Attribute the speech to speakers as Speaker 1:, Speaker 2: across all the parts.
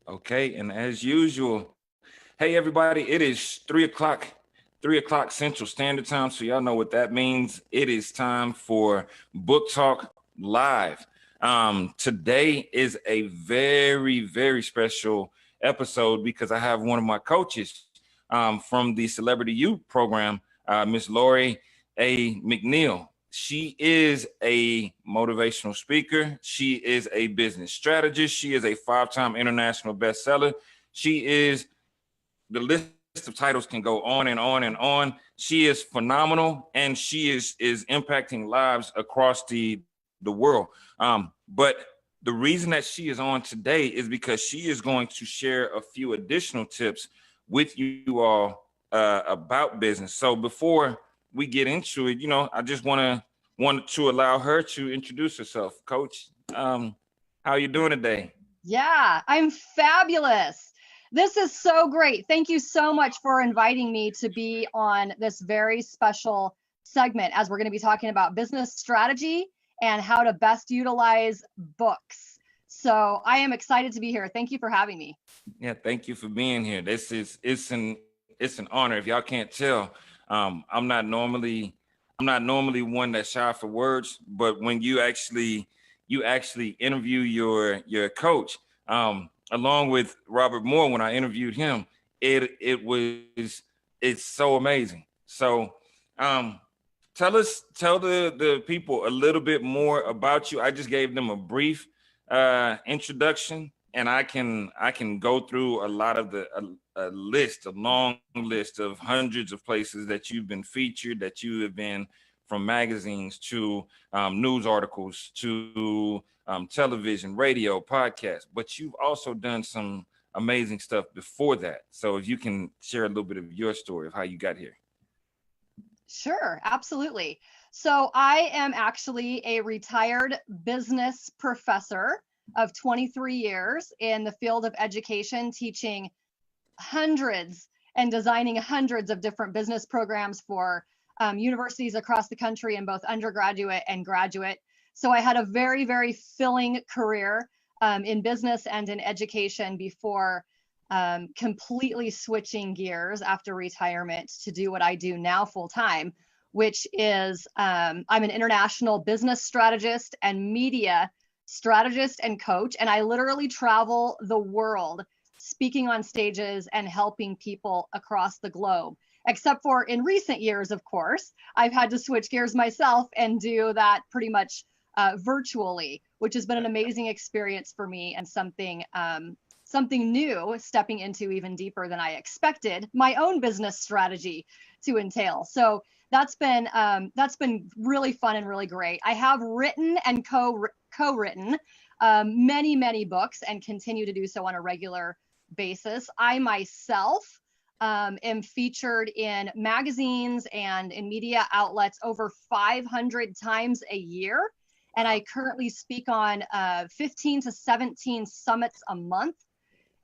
Speaker 1: Okay, and as usual, hey everybody, it is 3 o'clock Central Standard Time. So y'all know what that means. It is time for Book Talk Live. Today is a very, very special episode because I have one of my coaches from the Celebrity Youth Program, Miss Lori A. McNeil. She is a motivational speaker. She is a business strategist. She is a five-time international bestseller. She is the list of titles can go on and on and on. She is phenomenal, and she is impacting lives across the world. But the reason that she is on today is because she is going to share a few additional tips with you all about business. So before we get into it, I just wanted to allow her to introduce herself. Coach, how are you doing today?
Speaker 2: Yeah, I'm fabulous. This is so great. Thank you so much for inviting me to be on this very special segment as we're going to be talking about business strategy and how to best utilize books. So I am excited to be here. Thank you for having me.
Speaker 1: Yeah, thank you for being here. It's an honor. If y'all can't tell, I'm not normally one that's shy for words, but when you actually interview your coach, along with Robert Moore, when I interviewed him, it's so amazing. So um tell the people a little bit more about you. I just gave them a brief introduction, and I can go through a lot of a long list of hundreds of places that you've been featured, that you have been, from magazines to news articles to television, radio, podcasts. But you've also done some amazing stuff before that. So if you can share a little bit of your story of how you got here.
Speaker 2: Sure, absolutely. So I am actually a retired business professor of 23 years in the field of education, teaching hundreds and designing hundreds of different business programs for universities across the country in both undergraduate and graduate. So I had a very, very filling career in business and in education before completely switching gears after retirement to do what I do now full time, which is I'm an international business strategist and media strategist and coach. And I literally travel the world speaking on stages and helping people across the globe. Except for in recent years, of course, I've had to switch gears myself and do that pretty much virtually, which has been an amazing experience for me and something new, stepping into even deeper than I expected my own business strategy to entail. So that's been really fun and really great. I have written and co-written many books and continue to do so on a regular basis. I myself am featured in magazines and in media outlets over 500 times a year. And I currently speak on 15 to 17 summits a month.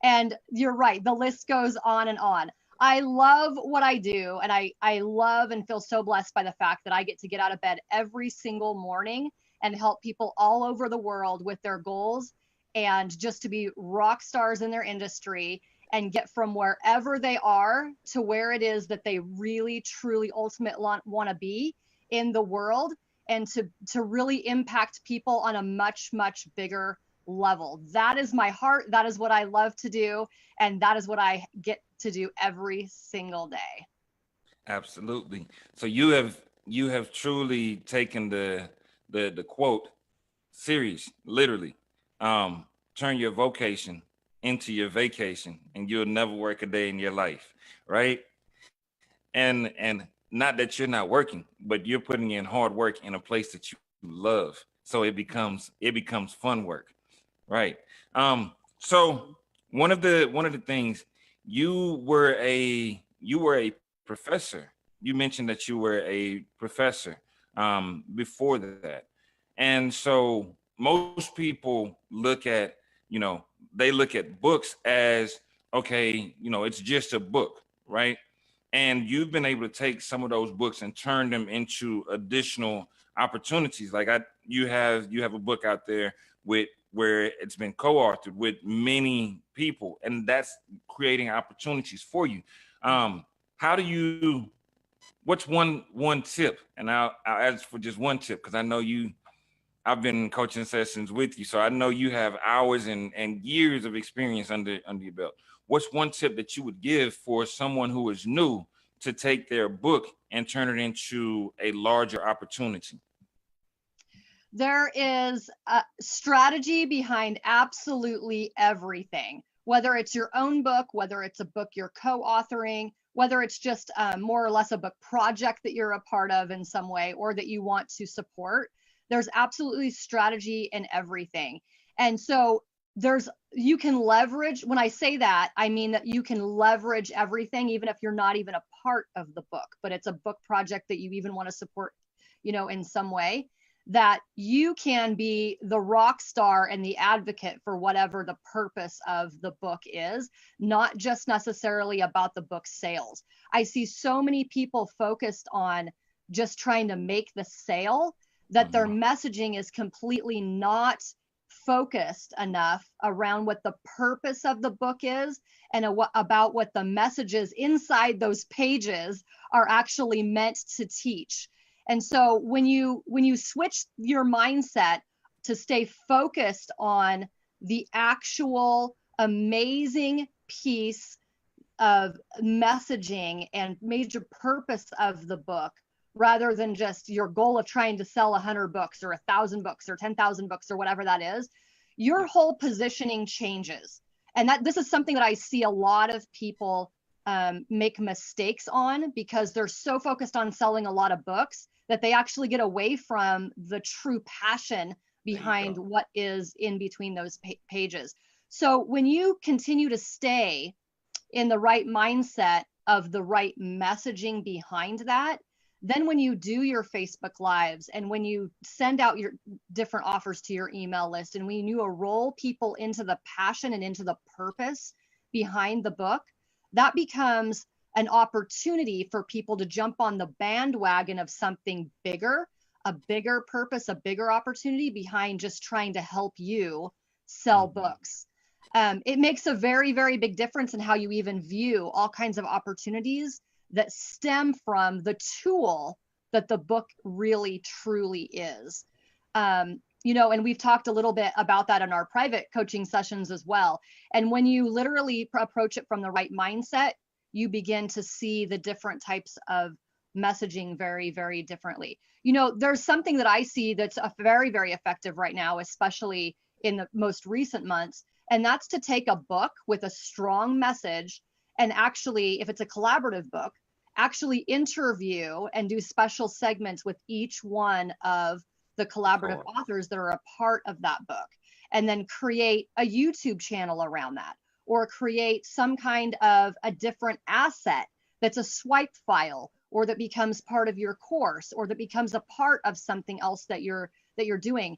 Speaker 2: And you're right, the list goes on and on. I love what I do, and I love and feel so blessed by the fact that I get to get out of bed every single morning and help people all over the world with their goals and just to be rock stars in their industry and get from wherever they are to where it is that they really, truly, ultimately want to be in the world, and to really impact people on a much, much bigger level. That is my heart. That is what I love to do. And that is what I get to do every single day.
Speaker 1: Absolutely. So you have truly taken the quote serious, literally. Turn your vocation into your vacation, and you'll never work a day in your life, right? And not that you're not working, but you're putting in hard work in a place that you love. So it becomes fun work, right? So one of the things, you were a professor. You mentioned that you were a professor before that. And so most people they look at books as, okay, it's just a book, right? And you've been able to take some of those books and turn them into additional opportunities. Like you have a book out there with where it's been co-authored with many people, and that's creating opportunities for you. How do you, what's one tip? And I'll ask for just one tip, because I know I've been in coaching sessions with you, so I know you have hours and years of experience under your belt. What's one tip that you would give for someone who is new to take their book and turn it into a larger opportunity?
Speaker 2: There is a strategy behind absolutely everything, whether it's your own book, whether it's a book you're co-authoring, whether it's just more or less a book project that you're a part of in some way or that you want to support. There's absolutely strategy in everything. And so you can leverage, when I say that, I mean that you can leverage everything, even if you're not even a part of the book, but it's a book project that you even want to support, in some way, that you can be the rock star and the advocate for whatever the purpose of the book is, not just necessarily about the book sales. I see so many people focused on just trying to make the sale that their messaging is completely not focused enough around what the purpose of the book is and about what the messages inside those pages are actually meant to teach. And so when you switch your mindset to stay focused on the actual amazing piece of messaging and major purpose of the book, rather than just your goal of trying to sell 100 books or 1,000 books or 10,000 books or whatever that is, your whole positioning changes. And this is something that I see a lot of people make mistakes on, because they're so focused on selling a lot of books that they actually get away from the true passion behind what is in between those pages. So when you continue to stay in the right mindset of the right messaging behind that, then when you do your Facebook Lives and when you send out your different offers to your email list, and when you enroll people into the passion and into the purpose behind the book, that becomes an opportunity for people to jump on the bandwagon of something bigger, a bigger purpose, a bigger opportunity behind just trying to help you sell books. It makes a very, very big difference in how you even view all kinds of opportunities that stem from the tool that the book really, truly is. And we've talked a little bit about that in our private coaching sessions as well. And when you literally approach it from the right mindset, you begin to see the different types of messaging very, very differently. There's something that I see that's very, very effective right now, especially in the most recent months, and that's to take a book with a strong message and actually, if it's a collaborative book, actually interview and do special segments with each one of the collaborative authors that are a part of that book, and then create a YouTube channel around that, or create some kind of a different asset that's a swipe file, or that becomes part of your course, or that becomes a part of something else that you're doing.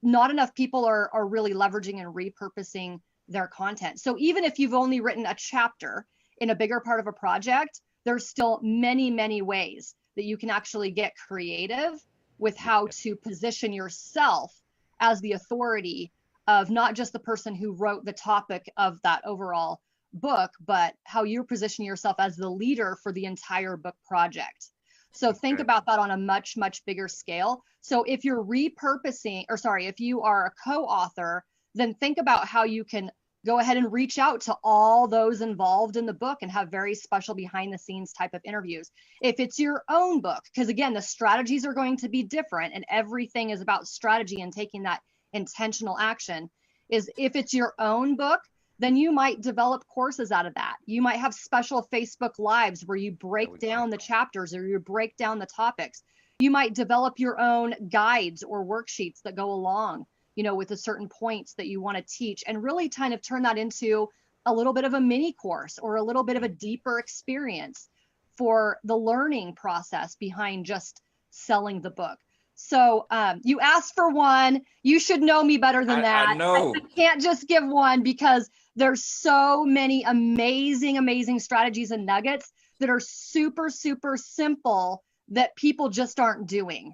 Speaker 2: Not enough people are really leveraging and repurposing their content. So even if you've only written a chapter in a bigger part of a project, there's still many, many ways that you can actually get creative with how to position yourself as the authority of not just the person who wrote the topic of that overall book, but how you're positioning yourself as the leader for the entire book project. So think about that on a much, much bigger scale. So if you're if you are a co-author, then think about how you can go ahead and reach out to all those involved in the book and have very special behind the scenes type of interviews. If it's your own book, because again, the strategies are going to be different and everything is about strategy and taking that intentional action. Is if it's your own book, then you might develop courses out of that. You might have special Facebook Lives where you break down the chapters or you break down the topics. You might develop your own guides or worksheets that go along, with the certain points that you want to teach, and really kind of turn that into a little bit of a mini course or a little bit of a deeper experience for the learning process behind just selling the book. So you asked for one. You should know me better than that.
Speaker 1: I know.
Speaker 2: I can't just give one, because there's so many amazing, amazing strategies and nuggets that are super, super simple that people just aren't doing.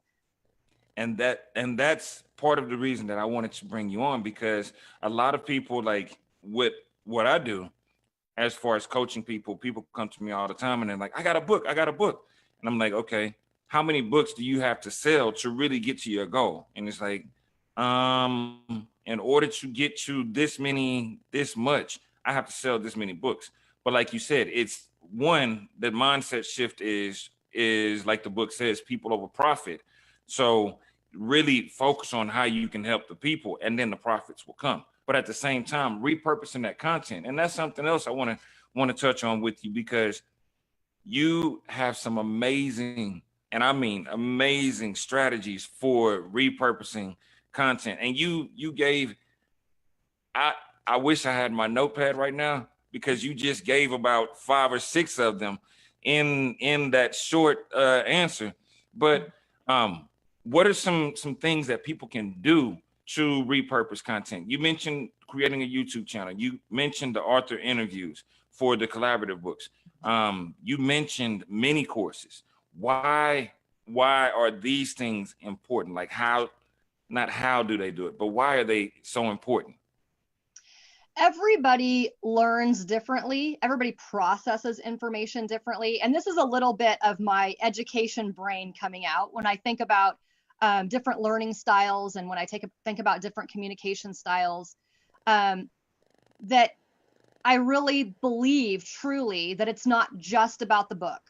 Speaker 1: And that's part of the reason that I wanted to bring you on, because a lot of people, like with what I do as far as coaching people, people come to me all the time and they're like, I got a book. And I'm like, okay, how many books do you have to sell to really get to your goal? And it's like, in order to get to this much, I have to sell this many books. But like you said, it's one, the mindset shift is like the book says, people over profit. So really focus on how you can help the people, and then the profits will come. But at the same time, repurposing that content. And that's something else I want to touch on with you, because you have some amazing, and I mean amazing, strategies for repurposing content. And you gave, I I wish I had my notepad right now, because you just gave about 5 or 6 of them in that short answer. But what are some things that people can do to repurpose content? You mentioned creating a YouTube channel. You mentioned the author interviews for the collaborative books. You mentioned mini courses. Why are these things important? Like how, not how do they do it, but why are they so important?
Speaker 2: Everybody learns differently. Everybody processes information differently. And this is a little bit of my education brain coming out when I think about different learning styles, and when I think about different communication styles, that I really believe truly that it's not just about the book.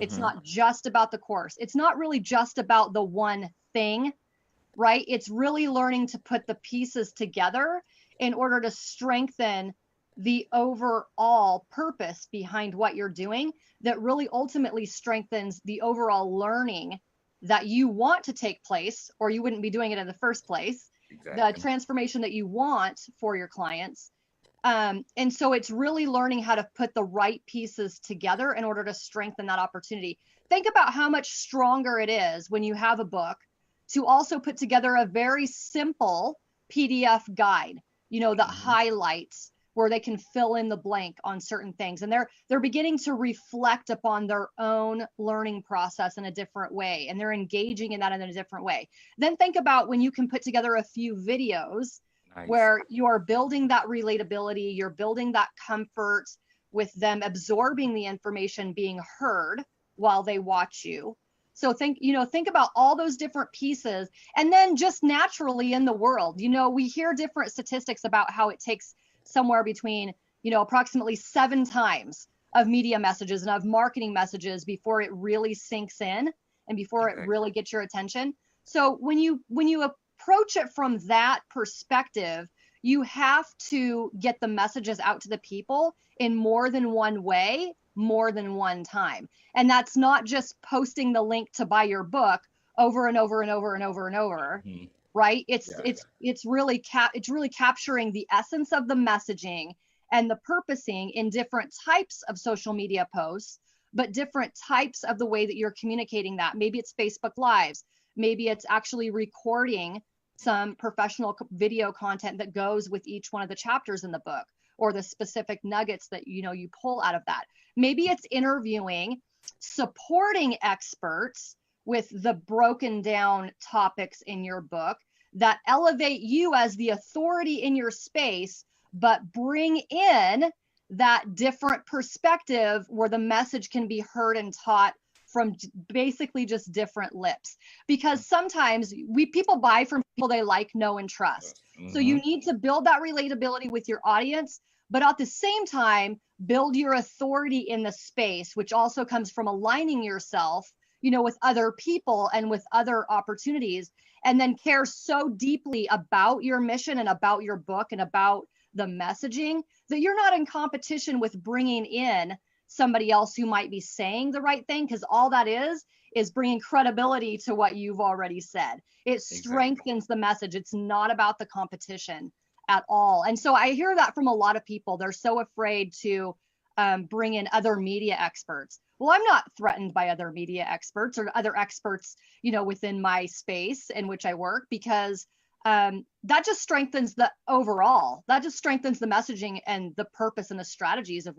Speaker 2: It's
Speaker 1: Mm-hmm.
Speaker 2: not just about the course. It's not really just about the one thing, right? It's really learning to put the pieces together in order to strengthen the overall purpose behind what you're doing, that really ultimately strengthens the overall learning that you want to take place, or you wouldn't be doing it in the first place, the
Speaker 1: Exactly.
Speaker 2: transformation that you want for your clients. And so it's really learning how to put the right pieces together in order to strengthen that opportunity. Think about how much stronger it is when you have a book to also put together a very simple PDF guide, that
Speaker 1: Mm-hmm.
Speaker 2: highlights where they can fill in the blank on certain things. And they're beginning to reflect upon their own learning process in a different way, and they're engaging in that in a different way. Then think about when you can put together a few videos
Speaker 1: Nice.
Speaker 2: where you're building that relatability, you're building that comfort with them absorbing the information being heard while they watch you. So think about all those different pieces. And then just naturally in the world, we hear different statistics about how it takes somewhere between, approximately 7 times of media messages and of marketing messages before it really sinks in and before it
Speaker 1: Exactly.
Speaker 2: really gets your attention. So when you approach it from that perspective, you have to get the messages out to the people in more than one way, more than one time. And that's not just posting the link to buy your book over and over and over and over and over,
Speaker 1: Mhm.
Speaker 2: right? It's
Speaker 1: Yeah.
Speaker 2: it's it's really it's really capturing the essence of the messaging and the purposing in different types of social media posts, but different types of the way that you're communicating that. Maybe it's Facebook Lives, maybe it's actually recording some professional video content that goes with each one of the chapters in the book, or the specific nuggets that you pull out of that. Maybe it's interviewing supporting experts with the broken down topics in your book that elevate you as the authority in your space, but bring in that different perspective where the message can be heard and taught from basically just different lips. Because sometimes people buy from people they like, know, and trust. So you
Speaker 1: Mm-hmm.
Speaker 2: need to build that relatability with your audience, but at the same time build your authority in the space, which also comes from aligning yourself, with other people and with other opportunities, and then care so deeply about your mission and about your book and about the messaging that you're not in competition with bringing in somebody else who might be saying the right thing, because all that is bringing credibility to what you've already said. It
Speaker 1: Exactly.
Speaker 2: strengthens the message. It's not about the competition at all. And so I hear that from a lot of people. They're so afraid to bring in other media experts. Well, I'm not threatened by other media experts or other experts, within my space in which I work, because that just strengthens the overall. That just strengthens the messaging and the purpose and the strategies of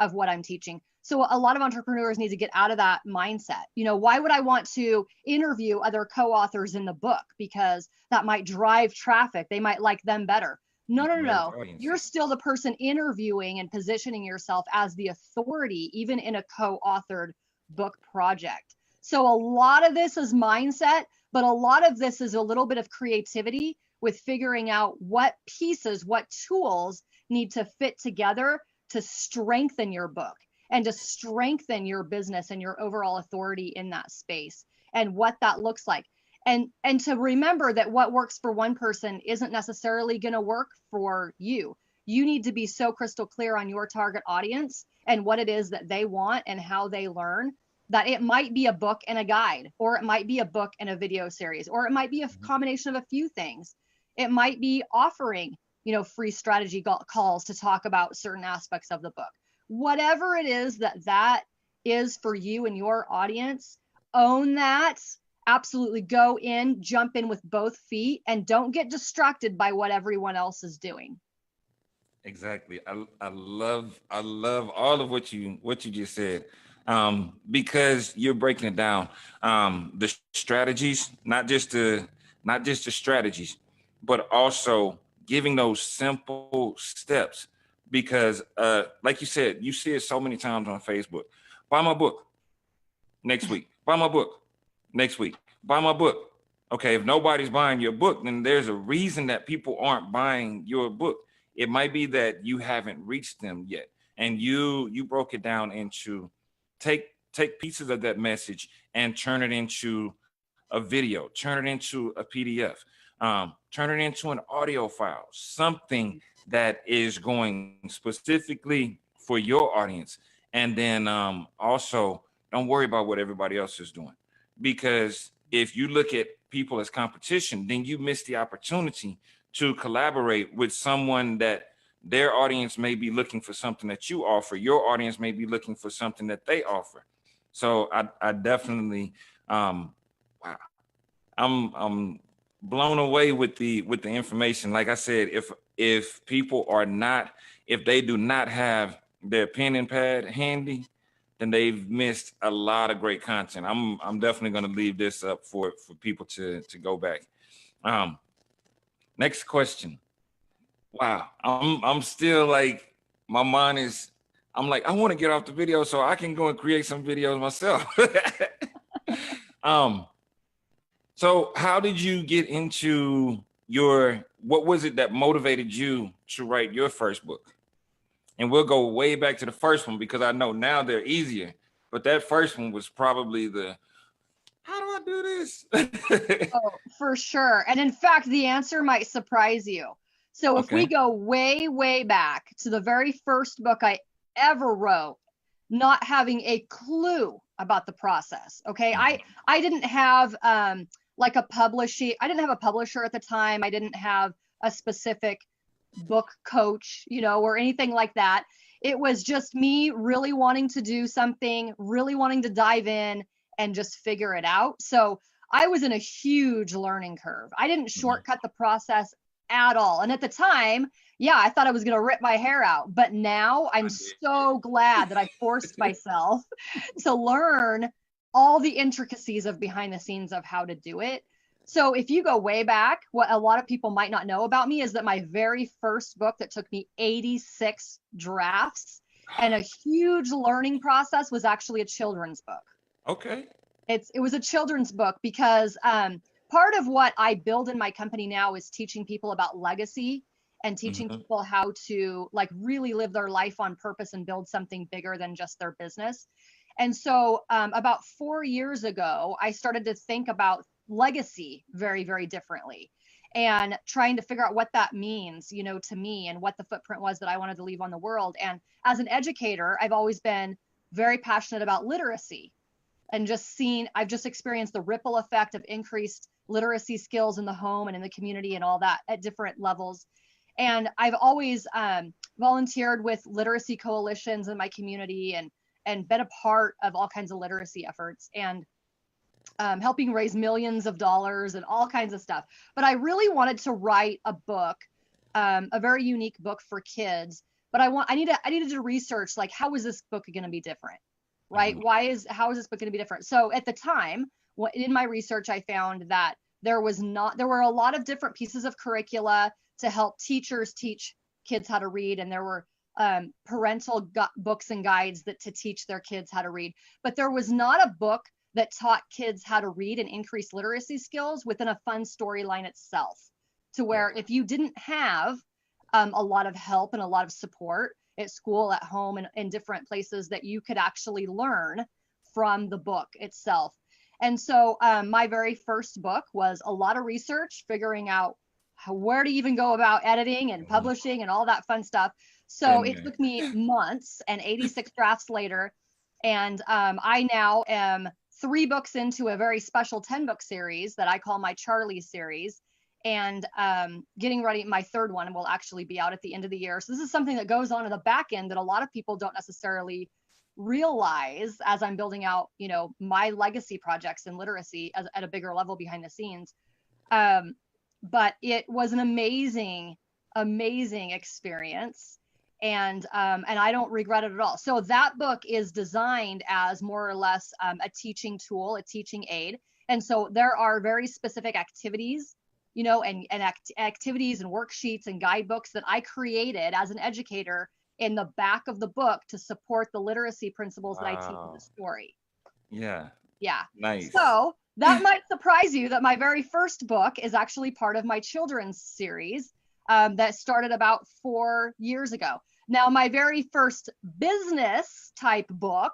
Speaker 2: of what I'm teaching. So a lot of entrepreneurs need to get out of that mindset. You know, why would I want to interview other co-authors in the book? Because that might drive traffic. They might like them better. No, no, no,
Speaker 1: Large
Speaker 2: no. You're
Speaker 1: audiences.
Speaker 2: still the person interviewing and positioning yourself as the authority, even in a co-authored book project. So a lot of this is mindset, but a lot of this is a little bit of creativity with figuring out what pieces, what tools need to fit together to strengthen your book and to strengthen your business and your overall authority in that space and what that looks like. And to remember that what works for one person isn't necessarily going to work for you. You need to be so crystal clear on your target audience and what it is that they want and how they learn, that it might be a book and a guide, or it might be a book and a video series, or it might be a combination of a few things. It might be offering, you know, free strategy calls to talk about certain aspects of the book. Whatever it is that is for you and your audience, own that. Absolutely go in, jump in with both feet, and don't get distracted by what everyone else is doing.
Speaker 1: Exactly. I love all of what you just said. Because you're breaking it down. The strategies, not just the strategies, but also giving those simple steps. Because like you said, you see it so many times on Facebook. Buy my book next week. Buy my book next week. Buy my book. Okay, if nobody's buying your book, then there's a reason that people aren't buying your book. It might be that you haven't reached them yet, and you broke it down into take pieces of that message and turn it into a video, turn it into a PDF, turn it into an audio file, something that is going specifically for your audience, and then also don't worry about what everybody else is doing, because if you look at people as competition, then you miss the opportunity to collaborate with someone that their audience may be looking for something that you offer. Your audience may be looking for something that they offer. So I definitely, wow, I'm blown away with the information. Like I said, if people are not, if they do not have their pen and pad handy, then they've missed a lot of great content. I'm definitely going to leave this up for people to go back. Um, Next question. Wow, I'm still like, my mind is. I'm like, I want to get off the video so I can go and create some videos myself. um, so how did you get into what was it that motivated you to write your first book? And we'll go way back to the first one because I know now they're easier, but that first one was probably the, how do I do this?
Speaker 2: Oh, for sure. And in fact, the answer might surprise you. So if we
Speaker 1: Okay.
Speaker 2: go way, way back to the very first book I ever wrote, not having a clue about the process. Okay. I didn't have like a publishing, I didn't have a publisher at the time. I didn't have a specific book coach, you know, or anything like that. It was just me really wanting to do something, really wanting to dive in and just figure it out. So I was in a huge learning curve. I didn't
Speaker 1: Mhm.
Speaker 2: shortcut the process at all. And at the time, yeah, I thought I was going to rip my hair out. But now I'm
Speaker 1: I
Speaker 2: so glad that I forced myself to learn all the intricacies of behind the scenes of how to do it. So if you go way back, what a lot of people might not know about me is that my very first book that took me 86 drafts and a huge learning process was actually a children's book.
Speaker 1: Okay.
Speaker 2: It was a children's book because part of what I build in my company now is teaching people about legacy and teaching
Speaker 1: Mhm.
Speaker 2: people how to like really live their life on purpose and build something bigger than just their business. And so about 4 years ago, I started to think about legacy very, very differently and trying to figure out what that means, you know, to me and what the footprint was that I wanted to leave on the world. And as an educator, I've always been very passionate about literacy and I've just experienced the ripple effect of increased literacy skills in the home and in the community and all that at different levels. And I've always volunteered with literacy coalitions in my community and been a part of all kinds of literacy efforts and helping raise millions of dollars and all kinds of stuff. But I really wanted to write a book, a very unique book for kids but I needed to research, like, how is this book going to be different, right? How is this book going to be different? So at the time, in my research, I found that there were a lot of different pieces of curricula to help teachers teach kids how to read, and there were parental books and guides to teach their kids how to read, but there was not a book that taught kids how to read and increase literacy skills within a fun storyline itself, to where if you didn't have a lot of help and a lot of support at school, at home, and in different places, that you could actually learn from the book itself. And so my very first book was a lot of research, figuring out where to even go about editing and publishing and all that fun stuff. So it took me months, and 86 drafts later. And I now am 3 books into a very special 10-book series that I call my Charlie series. And getting ready, my 3rd one will actually be out at the end of the year. So this is something that goes on in the back end that a lot of people don't necessarily realize as I'm building out, my legacy projects in literacy at a bigger level behind the scenes. But it was an amazing experience. And I don't regret it at all. So that book is designed as more or less a teaching tool, a teaching aid. And so there are very specific activities, and activities and worksheets and guidebooks that I created as an educator in the back of the book to support the literacy principles that I teach in the story.
Speaker 1: Yeah.
Speaker 2: Nice. So that might surprise you that my very first book is actually part of my children's series that started about 4 years ago. Now, my very first business type book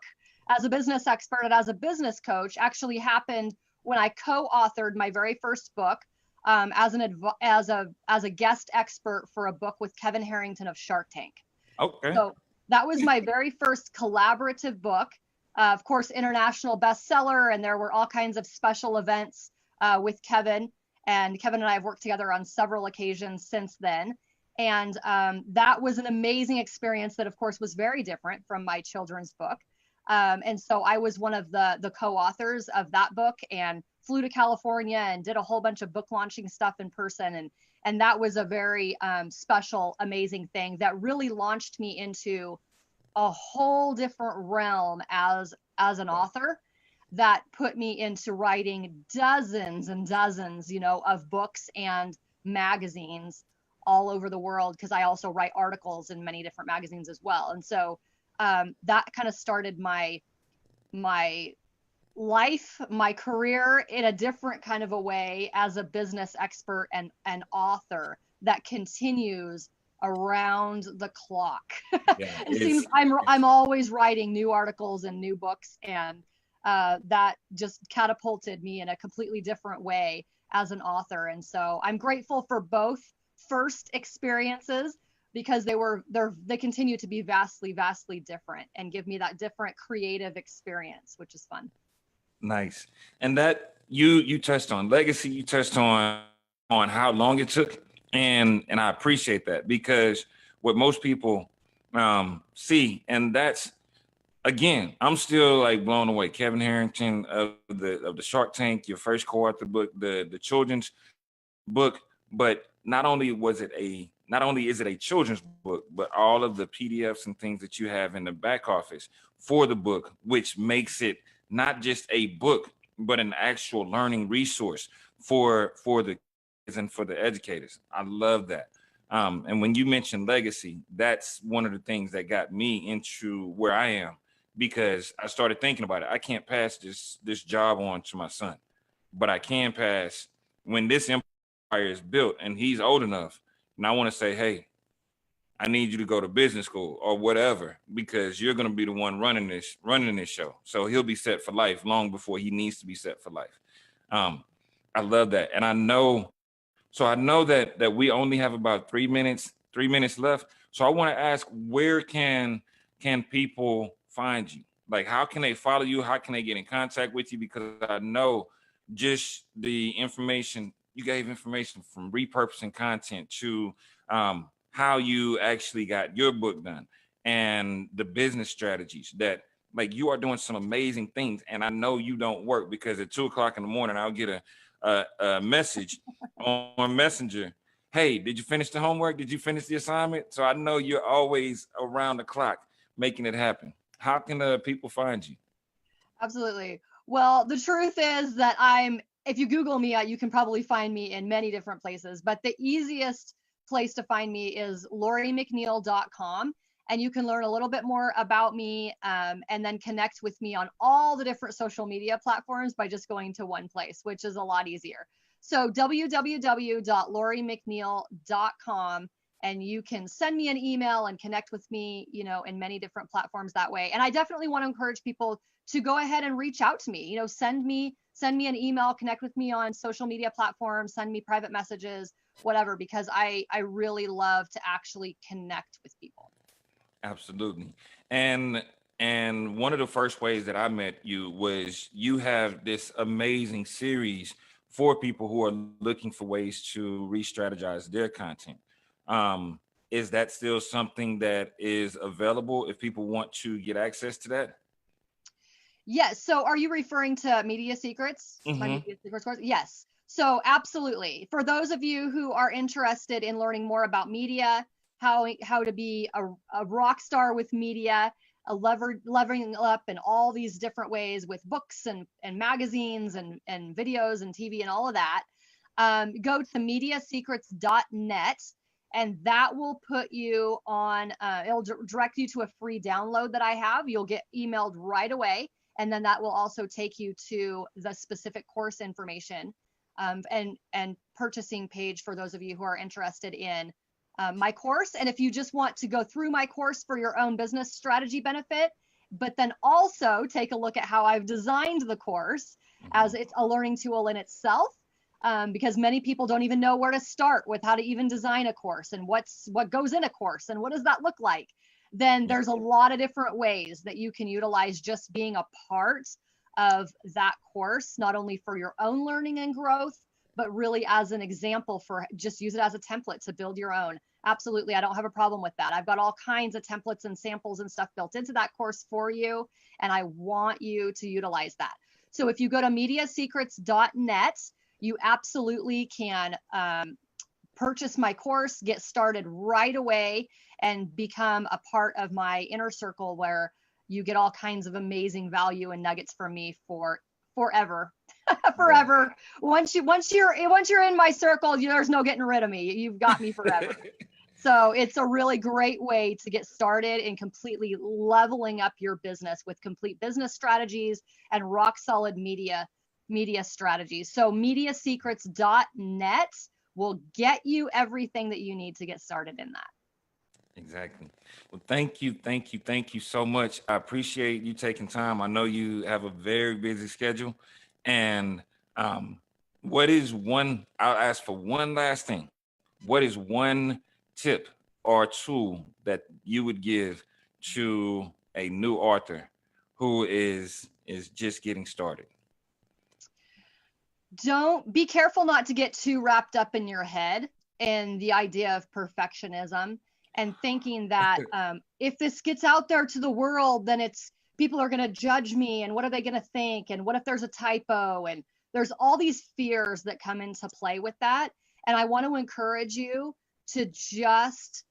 Speaker 2: as a business expert and as a business coach actually happened when I co-authored my very first book as a guest expert for a book with Kevin Harrington of Shark Tank.
Speaker 1: Okay.
Speaker 2: So that was my very first collaborative book. Of course, international bestseller, and there were all kinds of special events with Kevin. And Kevin and I have worked together on several occasions since then. And that was an amazing experience that, of course, was very different from my children's book. And so I was one of the co-authors of that book, and flew to California and did a whole bunch of book launching stuff in person. And that was a very special, amazing thing that really launched me into a whole different realm as an author, that put me into writing dozens and dozens, of books and magazines all over the world, because I also write articles in many different magazines as well. And so that kind of started my life, my career in a different kind of a way as a business expert and an author that continues around the clock. It seems I'm always writing new articles and new books, and that just catapulted me in a completely different way as an author. And so I'm grateful for both first experiences, because they continue to be vastly different and give me that different creative experience, which is fun.
Speaker 1: Nice. And that you touched on legacy, you touched on how long it took, and I appreciate that, because what most people see, and that's, again, I'm still like blown away. Kevin Harrington of the Shark Tank, your first co-author book, the children's book, but not only is it a children's book, but all of the PDFs and things that you have in the back office for the book, which makes it not just a book, but an actual learning resource for the kids and for the educators. I love that. And when you mentioned legacy, that's one of the things that got me into where I am, because I started thinking about it. I can't pass this job on to my son, but I can pass when this empire is built and he's old enough. And I want to say, hey, I need you to go to business school or whatever, because you're going to be the one running this show. So he'll be set for life long before he needs to be set for life. I love that. And I know that we only have about 3 minutes left. So I want to ask, where can people find you? Like, how can they follow you? How can they get in contact with you? Because I know just the information, you gave information from repurposing content to how you actually got your book done, and the business strategies that, like, you are doing some amazing things. And I know you don't work, because at 2:00 in the morning, I'll get a message on Messenger hey, did you finish the homework? Did you finish the assignment? So I know you're always around the clock making it happen. How can people find you?
Speaker 2: Absolutely. Well, the truth is that if you Google me, you can probably find me in many different places, but the easiest place to find me is lauriemcneil.com. And you can learn a little bit more about me, and then connect with me on all the different social media platforms by just going to one place, which is a lot easier. So www.lauriemcneil.com, and you can send me an email and connect with me, in many different platforms that way. And I definitely want to encourage people to go ahead and reach out to me. Send me an email, connect with me on social media platforms, send me private messages, whatever, because I really love to actually connect with people.
Speaker 1: Absolutely. And one of the first ways that I met you was you have this amazing series for people who are looking for ways to re-strategize their content. Um, is that still something that is available if people want to get access to that?
Speaker 2: Yes. So are you referring to Media Secrets? My
Speaker 1: Mm-hmm.
Speaker 2: Media Secrets course? Yes. So absolutely. For those of you who are interested in learning more about media, how to be a rock star with media, leveling up in all these different ways with books and magazines and videos and TV and all of that, go to mediasecrets.net, and that will put you on, it'll direct you to a free download that I have. You'll get emailed right away, and then that will also take you to the specific course information, and purchasing page for those of you who are interested in my course. And if you just want to go through my course for your own business strategy benefit, but then also take a look at how I've designed the course
Speaker 1: Mm-hmm.
Speaker 2: as it's a learning tool in itself, because many people don't even know where to start with how to even design a course and what goes in a course and what does that look like. Then
Speaker 1: Yeah.
Speaker 2: there's a lot of different ways that you can utilize just being a part of that course, not only for your own learning and growth, but really as an example for just use it as a template to build your own. Absolutely. I don't have a problem with that. I've got all kinds of templates and samples and stuff built into that course for you, and I want you to utilize that. So if you go to mediasecrets.net, you absolutely can purchase my course, get started right away, and become a part of my inner circle where you get all kinds of amazing value and nuggets from me for forever.
Speaker 1: Right.
Speaker 2: Forever. Once you're in my circle, there's no getting rid of me. You've got me forever. So it's a really great way to get started in completely leveling up your business with complete business strategies and rock solid media strategies. So mediasecrets.net will get you everything that you need to get started in that.
Speaker 1: Exactly. Well, thank you so much. I appreciate you taking time. I know you have a very busy schedule. And um, what is one, I'll ask for one last thing. What is one tip or tool that you would give to a new author who is just getting started?
Speaker 2: Don't be careful not to get too wrapped up in your head and the idea of perfectionism and thinking that, if this gets out there to the world, then it's people are going to judge me, and what are they going to think, and what if there's a typo, and there's all these fears that come into play with that. And I want to encourage you to just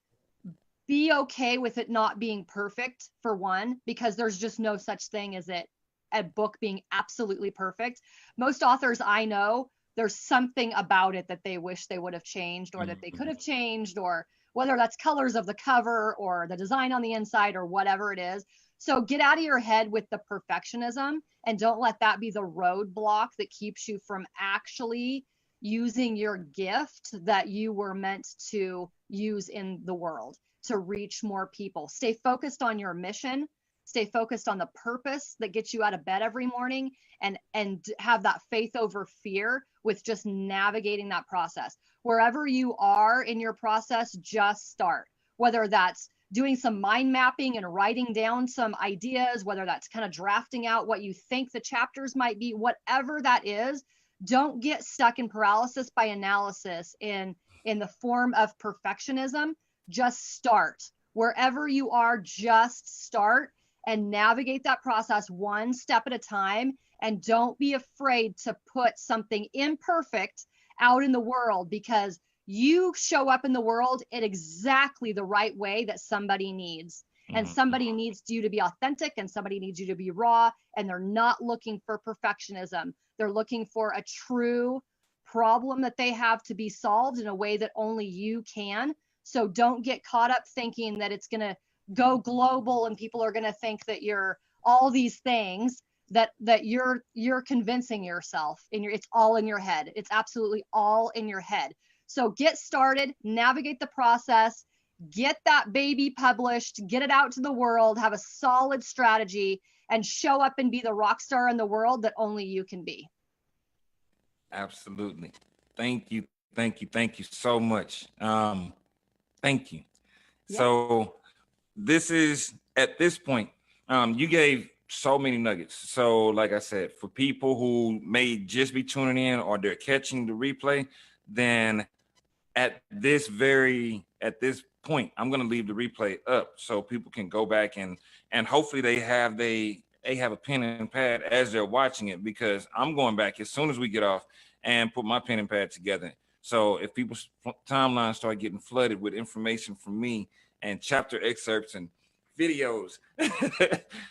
Speaker 2: be okay with it not being perfect, for one, because there's just no such thing as a book being absolutely perfect. Most authors I know, there's something about it that they wish they would have changed, or that they could
Speaker 1: Mhm.
Speaker 2: have changed, or whether that's colors of the cover or the design on the inside or whatever it is. So get out of your head with the perfectionism, and don't let that be the roadblock that keeps you from actually using your gift that you were meant to use in the world to reach more people. Stay focused on your mission, stay focused on the purpose that gets you out of bed every morning, and have that faith over fear with just navigating that process. Wherever you are in your process, just start. Whether that's doing some mind mapping and writing down some ideas, whether that's kind of drafting out what you think the chapters might be, whatever that is, don't get stuck in paralysis by analysis in the form of perfectionism. Just start. Wherever you are, just start and navigate that process one step at a time. And don't be afraid to put something imperfect out in the world, because you show up in the world in exactly the right way that somebody needs. And somebody needs you to be authentic, and somebody needs you to be raw, and they're not looking for perfectionism. They're looking for a true problem that they have to be solved in a way that only you can. So don't get caught up thinking that it's going to go global and people are going to think that you're all these things that you're convincing yourself it's all in your head. It's absolutely all in your head. So get started, navigate the process, get that baby published, get it out to the world, have a solid strategy, and show up and be the rock star in the world that only you can be.
Speaker 1: Absolutely. Thank you. Thank you. Thank you so much. Thank you.
Speaker 2: Yeah.
Speaker 1: So this is at this point, you gave so many nuggets. So like I said, for people who may just be tuning in or they're catching the replay, then at this point, I'm going to leave the replay up so people can go back and hopefully they have a pen and pad as they're watching it, because I'm going back as soon as we get off and put my pen and pad together. So if people's timelines start getting flooded with information from me and chapter excerpts and videos,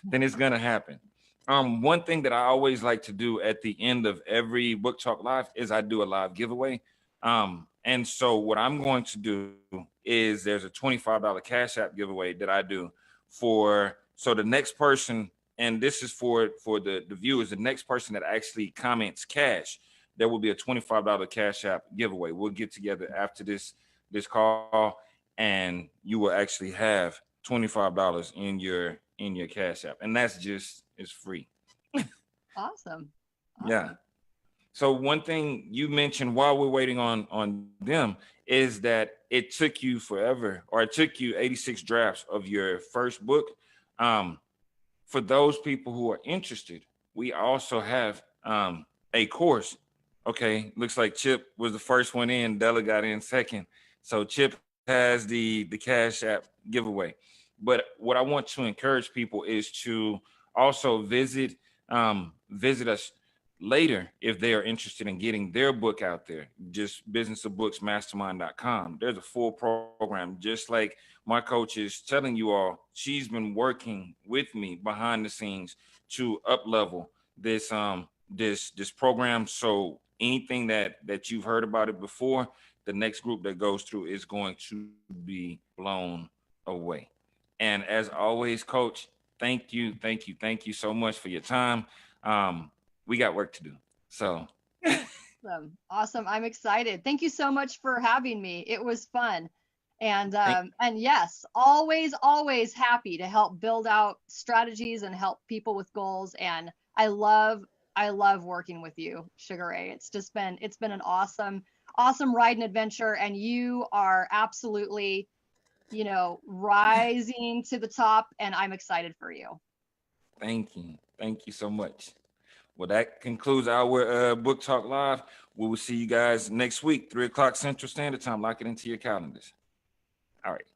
Speaker 1: then it's going to happen. One thing that I always like to do at the end of every Book Talk Live is I do a live giveaway. And so what I'm going to do is there's a $25 Cash App giveaway that I do so the next person, and this is for the viewers, the next person that actually comments cash, there will be a $25 Cash App giveaway. We'll get together after this call, and you will actually have $25 in your Cash App, and it's free.
Speaker 2: Awesome.
Speaker 1: Yeah. So one thing you mentioned while we're waiting on them is that it took you forever, or it took you 86 drafts of your first book. For those people who are interested, we also have a course. Okay, looks like Chip was the first one in. Della got in second. So Chip has the Cash App giveaway. But what I want to encourage people is to also visit us later if they are interested in getting their book out there. Just businessofbooksmastermind.com. There's a full program, just like my coach is telling you all. She's been working with me behind the scenes to up level this program. So anything that you've heard about it before, the next group that goes through is going to be blown away. And as always, Coach, thank you so much for your time. We got work to do. So
Speaker 2: Awesome. I'm excited. Thank you so much for having me. It was fun. And yes, always happy to help build out strategies and help people with goals. And I love working with you, Sugar Ray. It's been an awesome ride and adventure, and you are absolutely, rising to the top, and I'm excited for you.
Speaker 1: Thank you so much. Well, that concludes our Book Talk Live. We will see you guys next week, 3 o'clock Central Standard Time. Lock it into your calendars. All right.